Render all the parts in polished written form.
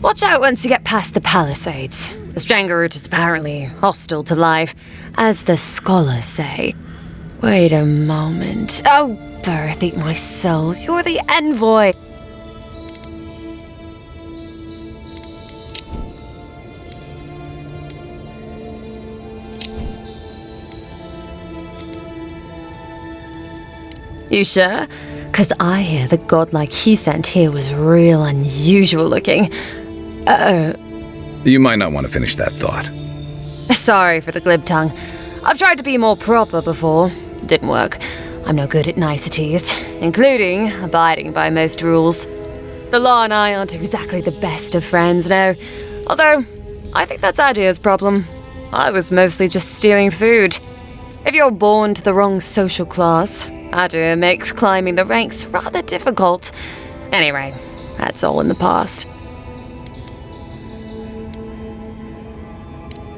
Watch out once you get past the palisades. The Strangle Root is apparently hostile to life, as the scholars say. Wait a moment. Oh, Birth, eat my soul. You're the Envoy. You sure? 'Cause I hear the godlike he sent here was real unusual looking. You might not want to finish that thought. Sorry for the glib tongue. I've tried to be more proper before. Didn't work. I'm no good at niceties, including abiding by most rules. The law and I aren't exactly the best of friends, no. Although, I think that's Adia's problem. I was mostly just stealing food. If you're born to the wrong social class, Adia makes climbing the ranks rather difficult. Anyway, that's all in the past.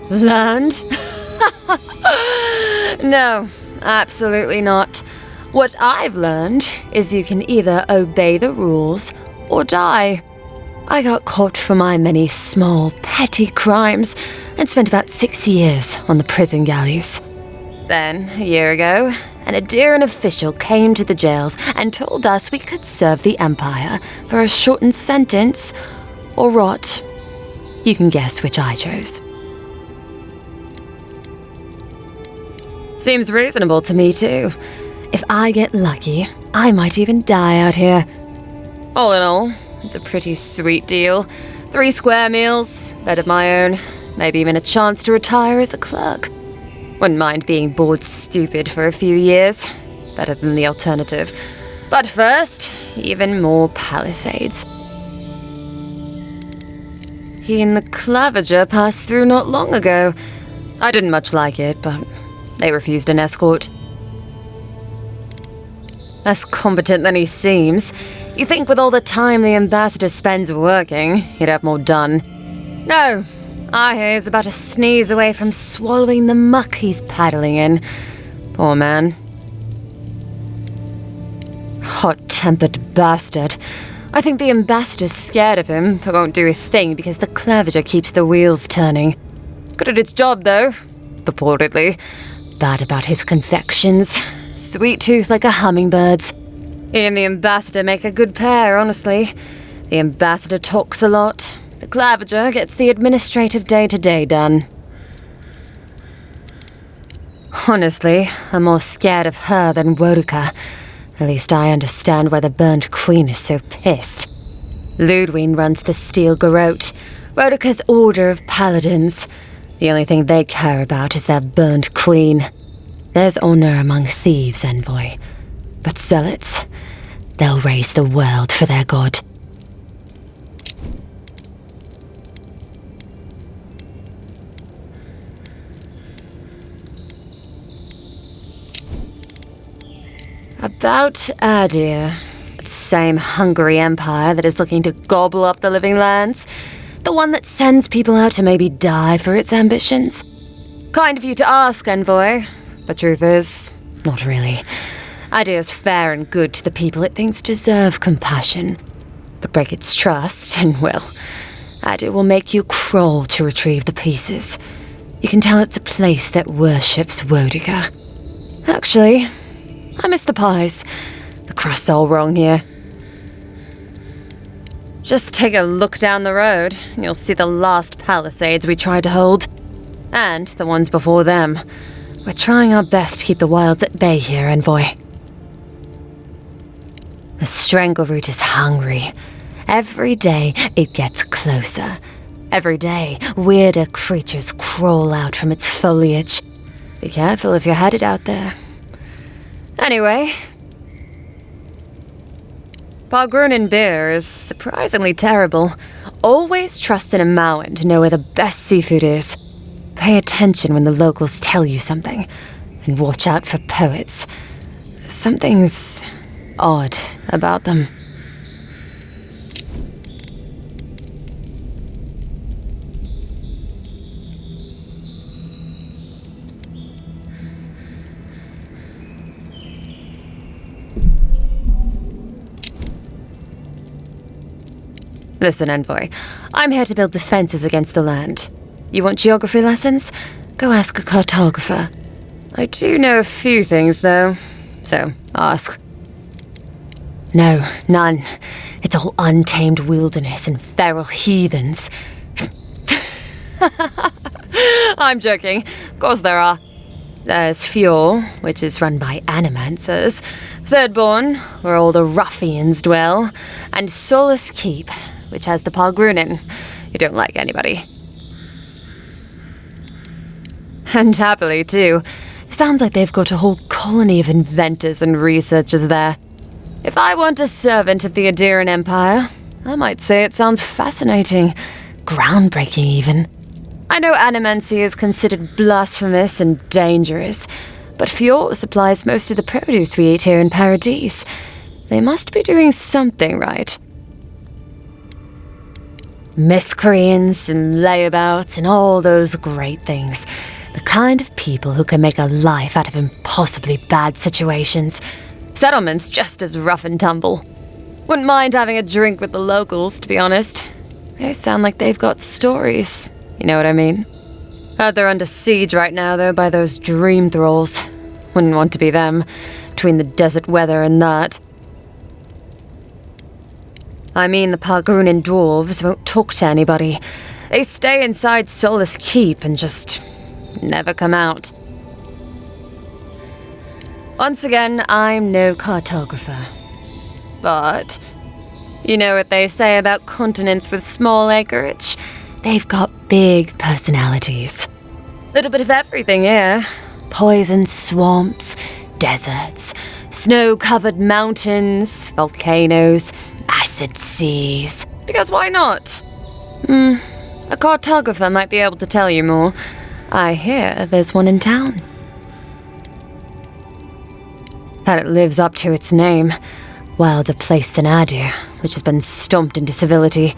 Learned? No, absolutely not. What I've learned is you can either obey the rules or die. I got caught for my many small, petty crimes and spent about 6 years on the prison galleys. Then, a year ago, an Adiran official came to the jails and told us we could serve the Empire for a shortened sentence or rot. You can guess which I chose. Seems reasonable to me, too. If I get lucky, I might even die out here. All in all, it's a pretty sweet deal. 3 square meals, bed of my own, maybe even a chance to retire as a clerk. Wouldn't mind being bored stupid for a few years. Better than the alternative. But first, even more palisades. He and the Clavager passed through not long ago. I didn't much like it, but they refused an escort. Less competent than he seems. You think with all the time the ambassador spends working, he'd have more done. No. I hear he's about a sneeze away from swallowing the muck he's paddling in. Poor man. Hot-tempered bastard. I think the ambassador's scared of him, but won't do a thing because the Clavager keeps the wheels turning. Good at its job, though. Purportedly. Bad about his confections. Sweet tooth like a hummingbird's. He and the ambassador make a good pair, honestly. The ambassador talks a lot. The Clavager gets the administrative day-to-day done. Honestly, I'm more scared of her than Wodika. At least I understand why the Burned Queen is so pissed. Ludwig runs the Steel Garrote, Wodika's order of paladins. The only thing they care about is their Burned Queen. There's honor among thieves, Envoy. But zealots, they'll raise the world for their god. About Adia, that same hungry empire that is looking to gobble up the living lands. The one that sends people out to maybe die for its ambitions. Kind of you to ask, Envoy. But truth is, not really. Adia's fair and good to the people it thinks deserve compassion. But break its trust, and well, Adia will make you crawl to retrieve the pieces. You can tell it's a place that worships Wodika. Actually, I miss the pies. The crust's all wrong here. Just take a look down the road, and you'll see the last palisades we tried to hold. And the ones before them. We're trying our best to keep the wilds at bay here, Envoy. The Strangle Root is hungry. Every day, it gets closer. Every day, weirder creatures crawl out from its foliage. Be careful if you're headed out there. Anyway, Palgrunin beer is surprisingly terrible. Always trust in a Mauen to know where the best seafood is. Pay attention when the locals tell you something, and watch out for poets. Something's odd about them. Listen, Envoy, I'm here to build defenses against the land. You want geography lessons? Go ask a cartographer. I do know a few things, though, so ask. No, none. It's all untamed wilderness and feral heathens. I'm joking. Of course there are. There's Fjord, which is run by animancers. Thirdborn, where all the ruffians dwell. And Solace Keep, which has the Pargrunin, who don't like anybody. And happily, too. Sounds like they've got a whole colony of inventors and researchers there. If I want a servant of the Adiran Empire, I might say it sounds fascinating. Groundbreaking, even. I know animancy is considered blasphemous and dangerous, but Fjord supplies most of the produce we eat here in Paradise. They must be doing something right. Miscreants and layabouts and all those great things. The kind of people who can make a life out of impossibly bad situations. Settlements just as rough and tumble. Wouldn't mind having a drink with the locals, to be honest. They sound like they've got stories. You know what I mean? Heard they're under siege right now, though, by those dream thralls. Wouldn't want to be them, between the desert weather and that. I mean, the Pargrunin dwarves won't talk to anybody. They stay inside Solace Keep and just never come out. Once again, I'm no cartographer. But you know what they say about continents with small acreage? They've got big personalities. Little bit of everything here. Poison swamps, deserts, snow-covered mountains, volcanoes, acid seas. Because why not? A cartographer might be able to tell you more. I hear there's one in town. That it lives up to its name. Wilder place than Adu, which has been stomped into civility.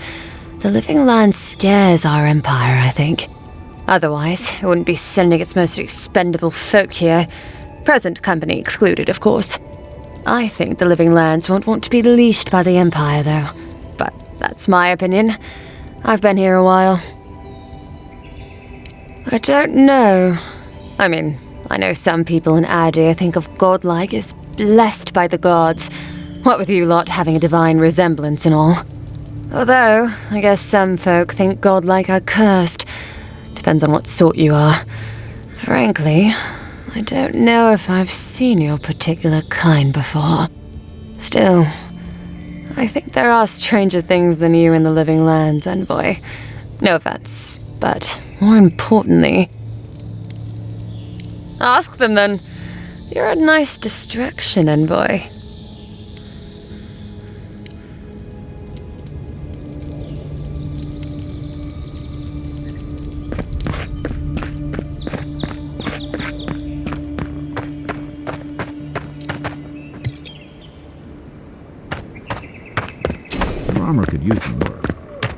The living land scares our empire, I think. Otherwise, it wouldn't be sending its most expendable folk here. Present company excluded, of course. I think the living lands won't want to be leashed by the empire, though. But that's my opinion. I've been here a while. I don't know. I mean, I know some people in Adu think of godlike as blessed by the gods. What with you lot having a divine resemblance and all. Although, I guess some folk think godlike are cursed. Depends on what sort you are. Frankly, I don't know if I've seen your particular kind before. Still, I think there are stranger things than you in the living lands, Envoy. No offense, but more importantly... Ask them then. You're a nice distraction, Envoy. Armor could use some work.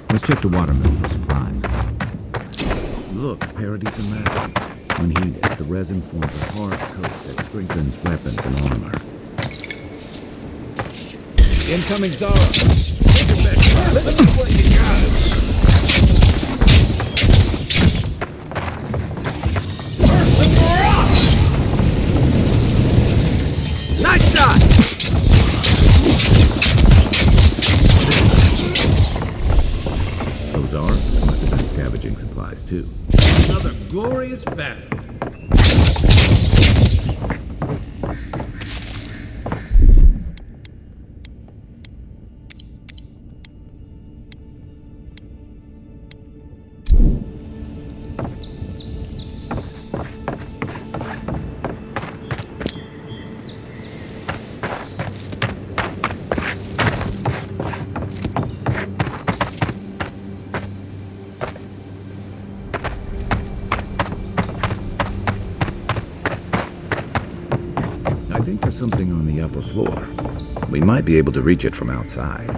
Let's check the watermill for supplies. Look, Paradise and magic. When heated, the resin forms a hard coat that strengthens weapons and armor. Incoming Zara! Take it back! Let me see what you got! Nice shot! Those are must have been scavenging supplies too. Another glorious battle. I think there's something on the upper floor. We might be able to reach it from outside.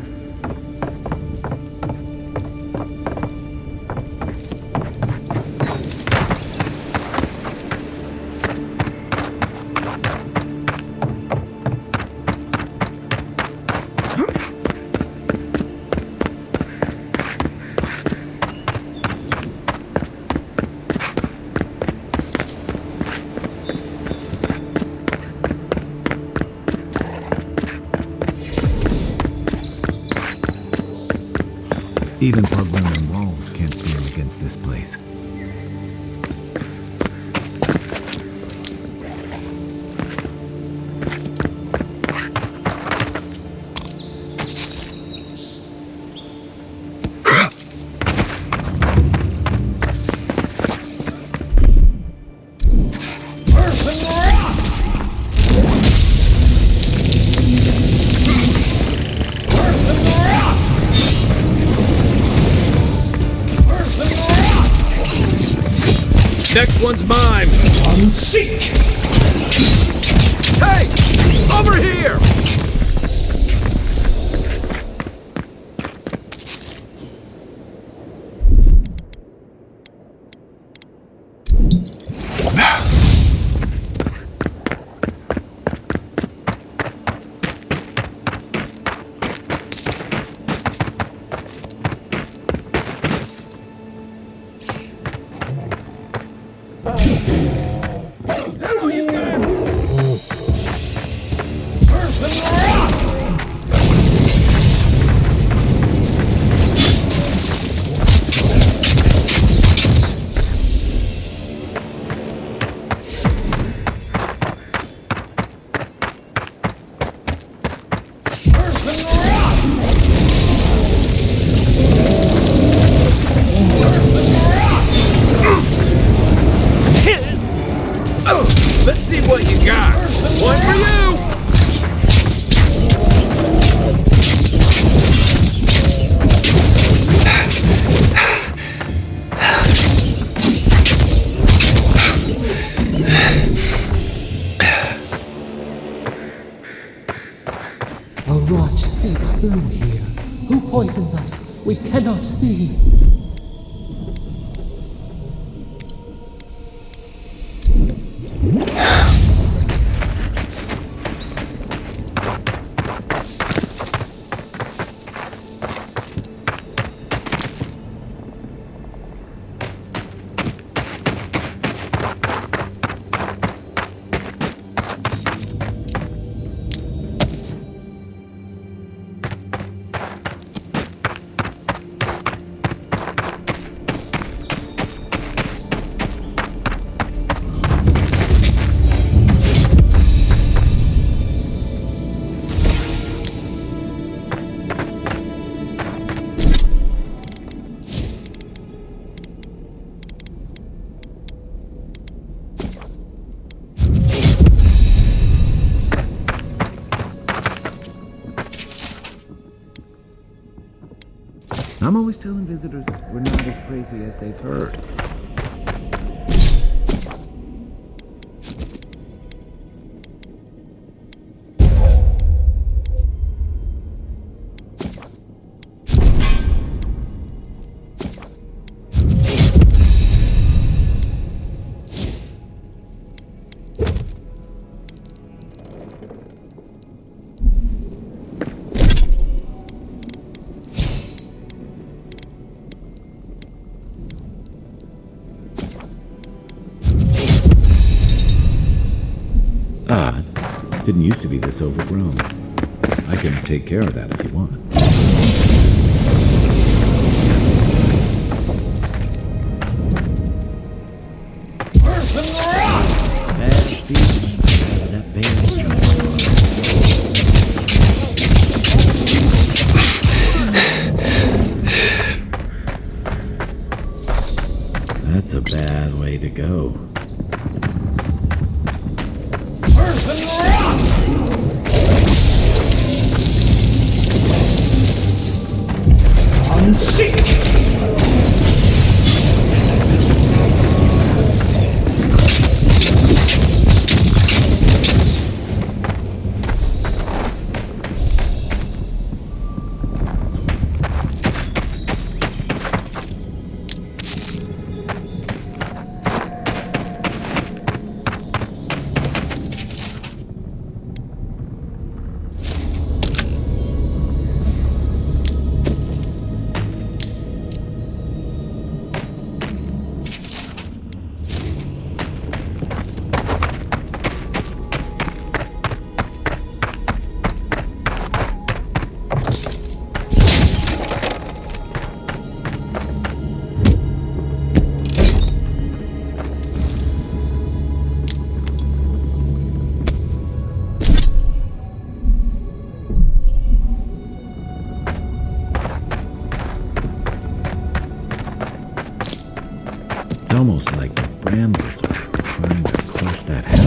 Even Magran walls can't stand against this place. Next one's mine! Unseek! Hey! Over here! Is that all you got? Let's see what you got. One for you! A rot seeps through here. Who poisons us? We cannot see. I'm always telling visitors we're not as crazy as they've heard. Odd. Didn't used to be this overgrown. I can take care of that if you want. Bad feeling. That bear's trying. That's a bad way to go. Unseek! It's like the brambles are trying to crush that house.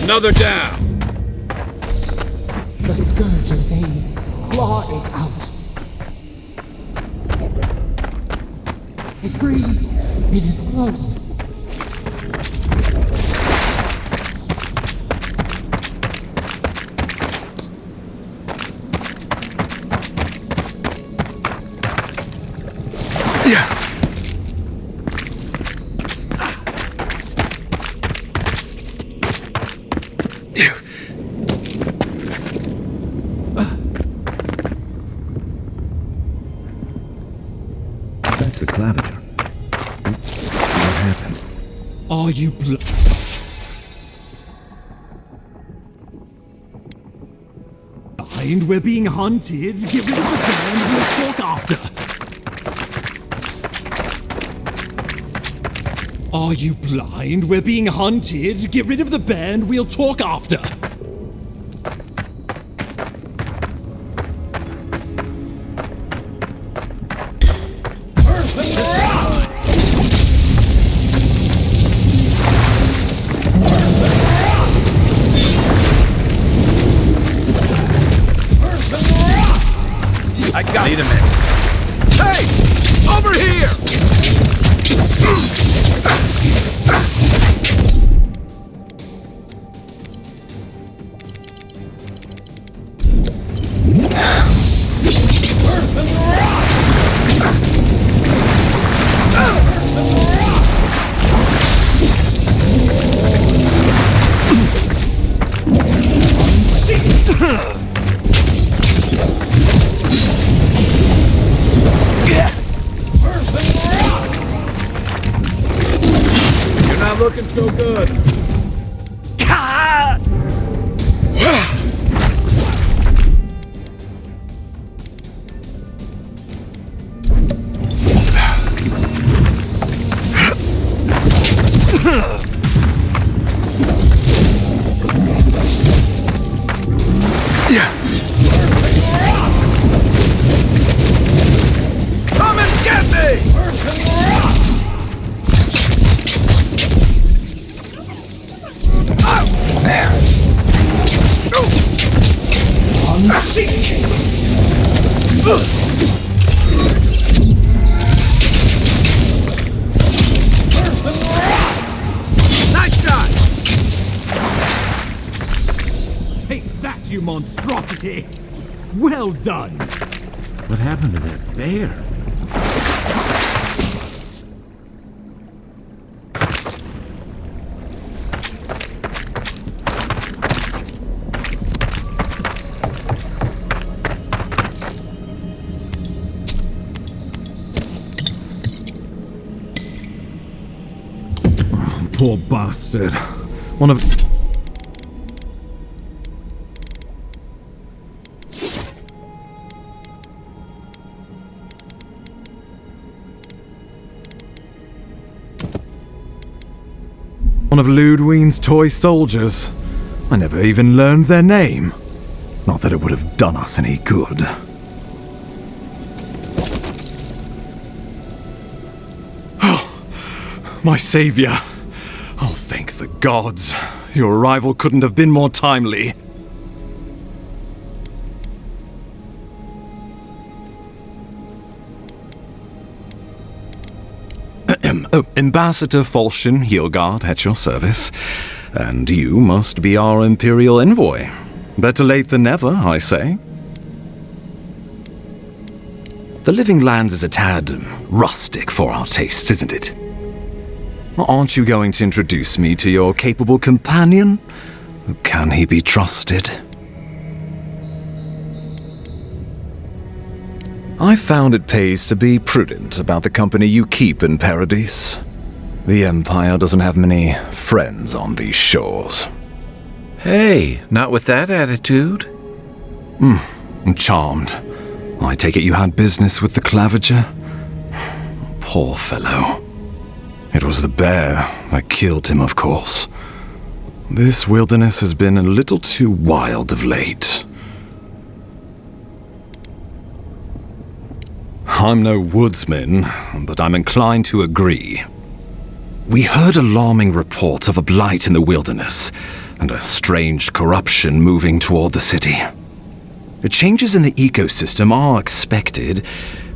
Another down! The scourge invades. Claw it out. It breathes. It is close. That's the claviger. What happened? Are you blind? We're being hunted. Get rid of the band. We'll talk after. Are you blind? We're being hunted. Get rid of the band. We'll talk after. I got Need a minute. Hey! Over here! You're not looking so good. Come and get me! Nice shot! Take that, you monstrosity! Well done! What happened to that bear? Poor bastard. One of... One of Ludwine's toy soldiers. I never even learned their name. Not that it would have done us any good. Oh, my savior. Oh, thank the gods. Your arrival couldn't have been more timely. Ambassador Falchion Hildegard at your service. And you must be our Imperial Envoy. Better late than never, I say. The Living Lands is a tad rustic for our tastes, isn't it? Aren't you going to introduce me to your capable companion? Can he be trusted? I found it pays to be prudent about the company you keep in Paradise. The Empire doesn't have many friends on these shores. Hey, not with that attitude. I'm charmed. I take it you had business with the Claviger? Poor fellow. It was the bear that killed him, of course. This wilderness has been a little too wild of late. I'm no woodsman, but I'm inclined to agree. We heard alarming reports of a blight in the wilderness, and a strange corruption moving toward the city. The changes in the ecosystem are expected,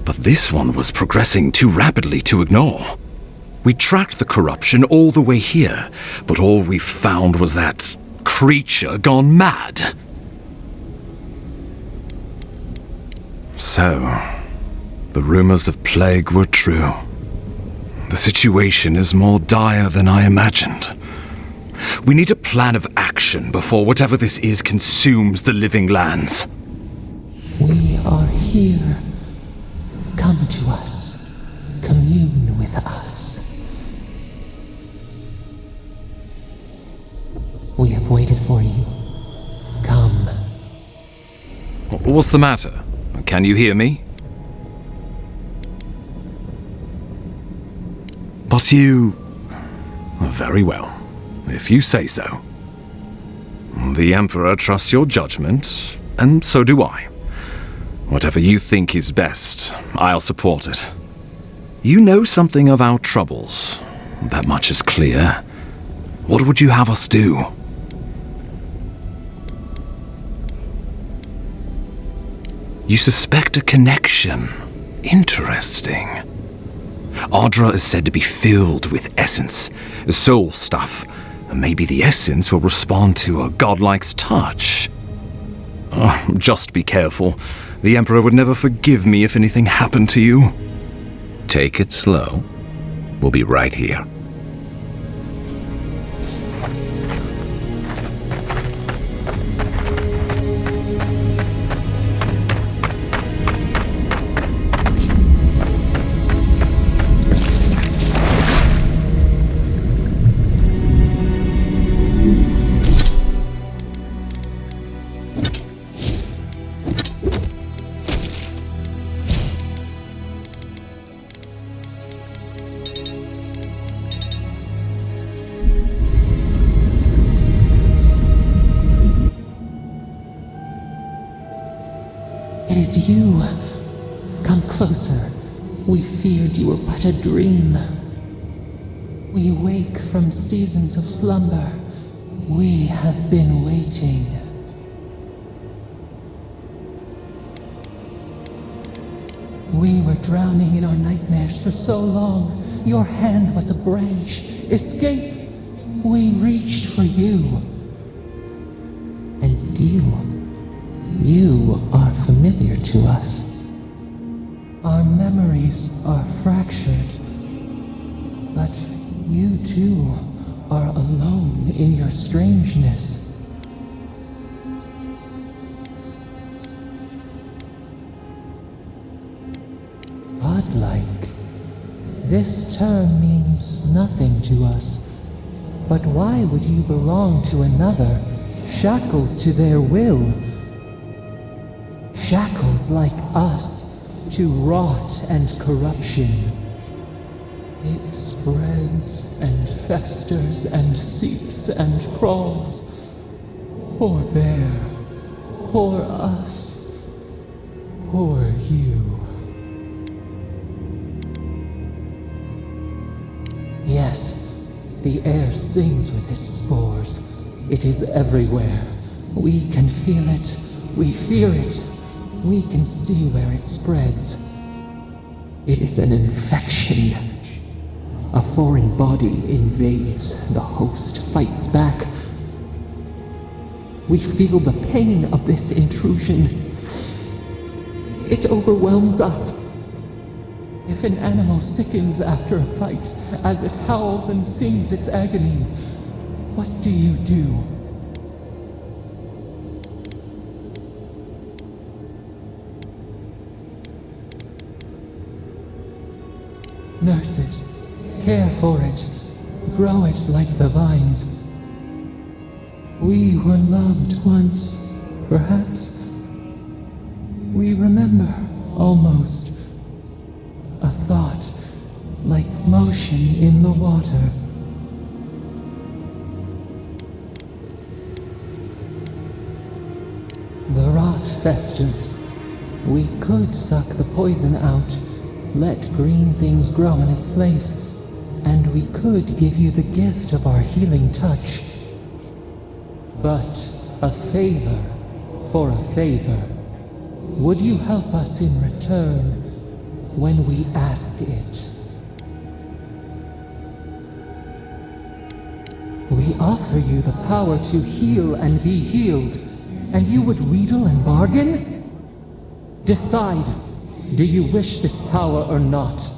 but this one was progressing too rapidly to ignore. We tracked the corruption all the way here, but all we found was that creature gone mad. So, the rumors of plague were true. The situation is more dire than I imagined. We need a plan of action before whatever this is consumes the living lands. We are here. Come to us. Commune with us. We have waited for you. Come. What's the matter? Can you hear me? But you... Very well, if you say so. The Emperor trusts your judgment, and so do I. Whatever you think is best, I'll support it. You know something of our troubles. That much is clear. What would you have us do? You suspect a connection. Interesting. Ardra is said to be filled with essence, soul stuff. Maybe the essence will respond to a godlike's touch. Just be careful. The Emperor would never forgive me if anything happened to you. Take it slow. We'll be right here. It is you. Come closer. We feared you were but a dream. We wake from seasons of slumber. We have been waiting. We were drowning in our nightmares for so long. Your hand was a branch. Escape! We reached for you. And you are familiar to us. Our memories are fractured. But you too are alone in your strangeness. Godlike. This term means nothing to us. But why would you belong to another, shackled to their will? Shackled like us to rot and corruption. It spreads and festers and seeps and crawls. Poor bear, poor us, poor you. Yes, the air sings with its spores. It is everywhere. We can feel it. We fear it. We can see where it spreads. It is an infection. A foreign body invades. The host fights back. We feel the pain of this intrusion. It overwhelms us. If an animal sickens after a fight, as it howls and sings its agony. What do you do? Nurse it, care for it, grow it like the vines. We were loved once, perhaps. We remember, almost, a thought like motion in the water. The rot festers. We could suck the poison out, let green things grow in its place, and we could give you the gift of our healing touch. But a favor for a favor. Would you help us in return when we ask it? We offer you the power to heal and be healed, and you would wheedle and bargain? Decide, do you wish this power or not?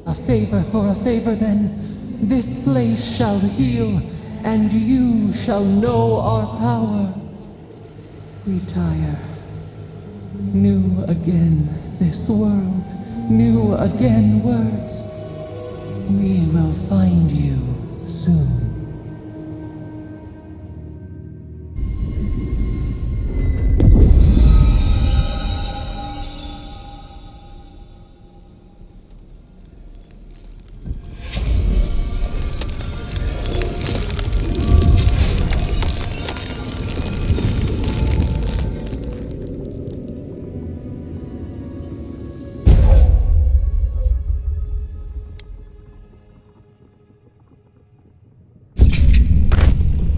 A favor for a favor then. This place shall heal, and you shall know our power. Retire. New again this world, new again words. We will find you soon.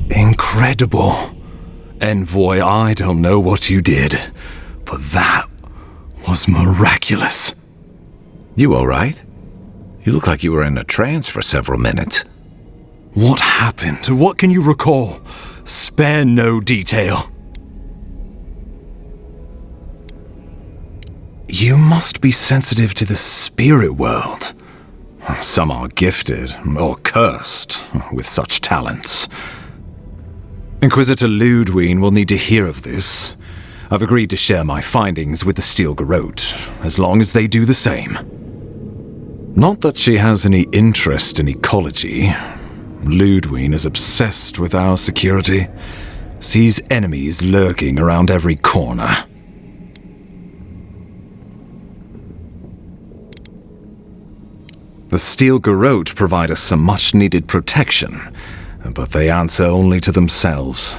Incredible. Envoy, I don't know what you did, but that was miraculous. You all right? You look like you were in a trance for several minutes. What happened? What can you recall? Spare no detail. You must be sensitive to the spirit world. Some are gifted, or cursed, with such talents. Inquisitor Ludwine will need to hear of this. I've agreed to share my findings with the Steel Garrote, as long as they do the same. Not that she has any interest in ecology. Ludwine is obsessed with our security, sees enemies lurking around every corner. The Steel Garrote provide us some much-needed protection, but they answer only to themselves.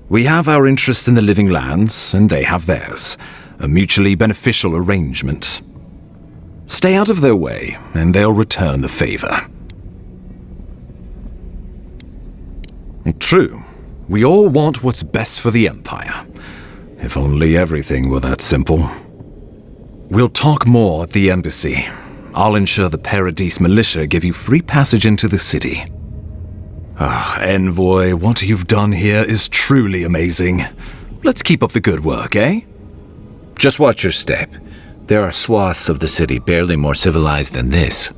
We have our interest in the living lands, and they have theirs, a mutually beneficial arrangement. Stay out of their way, and they'll return the favor. True, we all want what's best for the Empire. If only everything were that simple. We'll talk more at the embassy. I'll ensure the Paradise militia give you free passage into the city. Envoy, what you've done here is truly amazing. Let's keep up the good work, eh? Just watch your step. There are swaths of the city barely more civilized than this.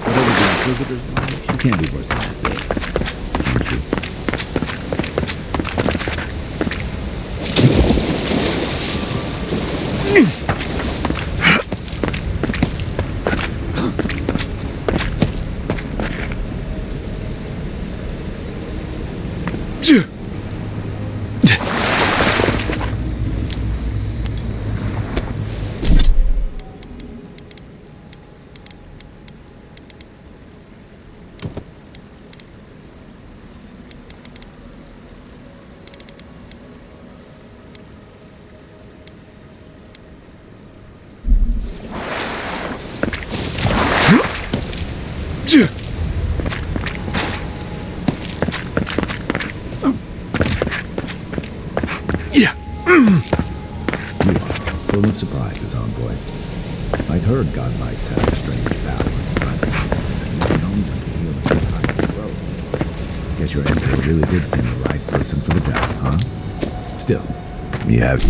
Whatever the Inquisitors like, she can't be worse than that day. Can she? Full of surprises, Envoy. I'd heard godlikes have strange powers, but Guess your emperor really did send the right person for the job, huh? Still, you have...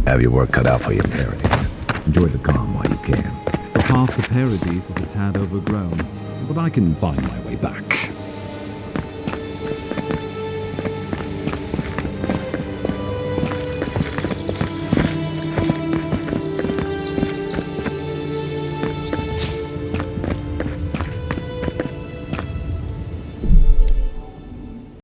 Have your work cut out for you, Paradise. Enjoy the calm while you can. The path to Paradise is a tad overgrown, But I can find my way back.